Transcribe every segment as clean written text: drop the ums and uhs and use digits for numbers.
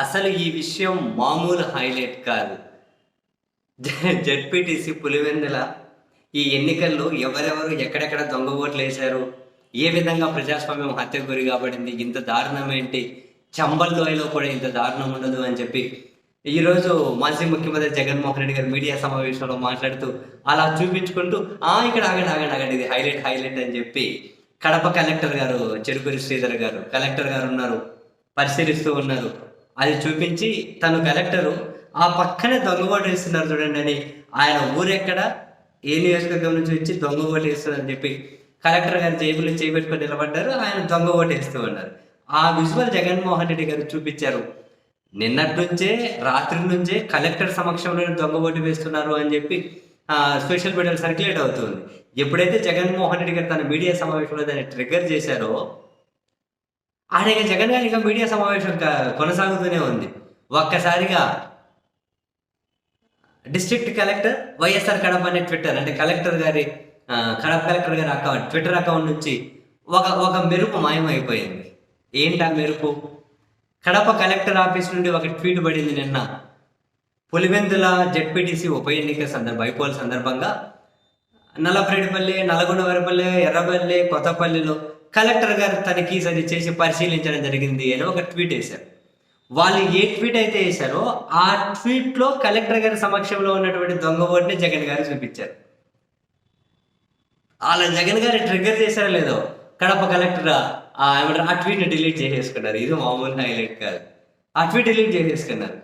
అసలు ఈ విషయం మామూలు హైలైట్ కాదు. జడ్పీటీసీ పులివెందుల ఈ ఎన్నికల్లో ఎవరెవరు ఎక్కడెక్కడ దొంగ ఓట్లేశారు? ఏ విధంగా ప్రజాస్వామ్యం హత్యకు గురి కాబడింది? ఇంత దారుణం ఏంటి? చంబల్ లోయలో కూడా ఇంత దారుణం ఉండదు అని చెప్పి ఈరోజు మాజీ ముఖ్యమంత్రి జగన్మోహన్ రెడ్డి గారు మీడియా సమావేశంలో మాట్లాడుతూ అలా చూపించుకుంటూ ఇక్కడ ఆగండి ఇది హైలైట్ అని చెప్పి కడప కలెక్టర్ గారు చెరుకూరి శ్రీధర్ గారు కలెక్టర్ గారు ఉన్నారు, పరిశీలిస్తూ ఉన్నారు. అది చూపించి తను కలెక్టరు ఆ పక్కనే దొంగ ఓటు వేస్తున్నారు చూడండి అని, ఆయన ఊరెక్కడ ఏ నియోజకవర్గం నుంచి వచ్చి దొంగ ఓటు వేస్తున్నారని చెప్పి కలెక్టర్ గారు జేబులో చేపెట్టుకొని నిలబడ్డారు. ఆయన దొంగ ఓటు వేస్తూ ఉన్నారు. ఆ విజువల్ జగన్మోహన్ రెడ్డి గారు చూపించారు. నిన్నటి నుంచే రాత్రి నుంచే కలెక్టర్ సమక్షంలో దొంగ ఓటు వేస్తున్నారు అని చెప్పి సోషల్ మీడియాలో సర్క్యులేట్ అవుతుంది. ఎప్పుడైతే జగన్మోహన్ రెడ్డి గారు తన మీడియా సమావేశంలో దాన్ని ట్రిగ్గర్ చేశారో ఆయన జగన్ గారి మీడియా సమావేశం కొనసాగుతూనే ఉంది. ఒక్కసారిగా డిస్ట్రిక్ట్ కలెక్టర్ వైఎస్ఆర్ కడప అనే ట్విట్టర్ అంటే కలెక్టర్ గారి కడప కలెక్టర్ గారి అకౌంట్ ట్విట్టర్ అకౌంట్ నుంచి ఒక మెరుపు మాయమైపోయింది. ఏంటి ఆ మెరుపు? కడప కలెక్టర్ ఆఫీస్ నుండి ఒక ట్వీట్ పడింది నిన్న. పులివెందుల జెడ్పీటీసీ ఉప ఎన్నిక బైపోల్ సందర్భంగా నల్లపరెడ్డిపల్లి, నల్గొండవరపల్లి, ఎర్రపల్లి, కొత్తపల్లిలో కలెక్టర్ గారు తనిఖీ చేసి పరిశీలించడం జరిగింది అని ఒక ట్వీట్ వేశారు. వాళ్ళు ఏ ట్వీట్ అయితే వేశారో ఆ ట్వీట్లో కలెక్టర్ గారి సమక్షంలో ఉన్నటువంటి దొంగ ఓటుని జగన్ గారు చూపించారు. అలా జగన్ గారు ట్రిగ్గర్ చేశారో లేదో కడప కలెక్టర్ ఏమంటారు ఆ ట్వీట్ని డిలీట్ చేసేసుకున్నారు. ఇది మామూలు హైలైట్ కాదు. ఆ ట్వీట్ డిలీట్ చేసేసుకున్నారు.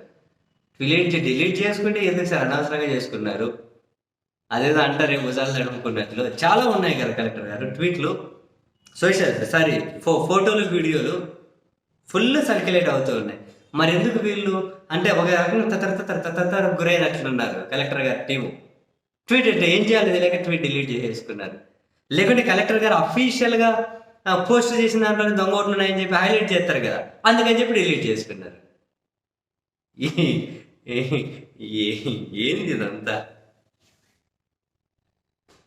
డిలీట్ చేసుకుంటే ఎందుకు సార్ అనవసరంగా చేసుకున్నారు? అదేదో అంటారే భుజాలు నడుముకున్నట్లు చాలా ఉన్నాయి కదా కలెక్టర్ గారు ట్వీట్లు. ఫోటోలు వీడియోలు ఫుల్ సర్క్యులేట్ అవుతూ ఉన్నాయి. మరి ఎందుకు వీళ్ళు అంటే ఒక రకంగా తతర గురైనట్లున్నారు కలెక్టర్ గారి టీము. ట్వీట్ అంటే ఏం చేయాలి తెలియక ట్వీట్ డిలీట్ చేసేసుకున్నారు. లేకుంటే కలెక్టర్ గారు అఫీషియల్గా పోస్ట్ చేసిన దాంట్లో దొంగ ఓట్లు ఉన్నాయని చెప్పి హైలైట్ చేస్తారు కదా, అందుకని చెప్పి డిలీట్ చేసుకున్నారు. ఏంది ఇదంతా?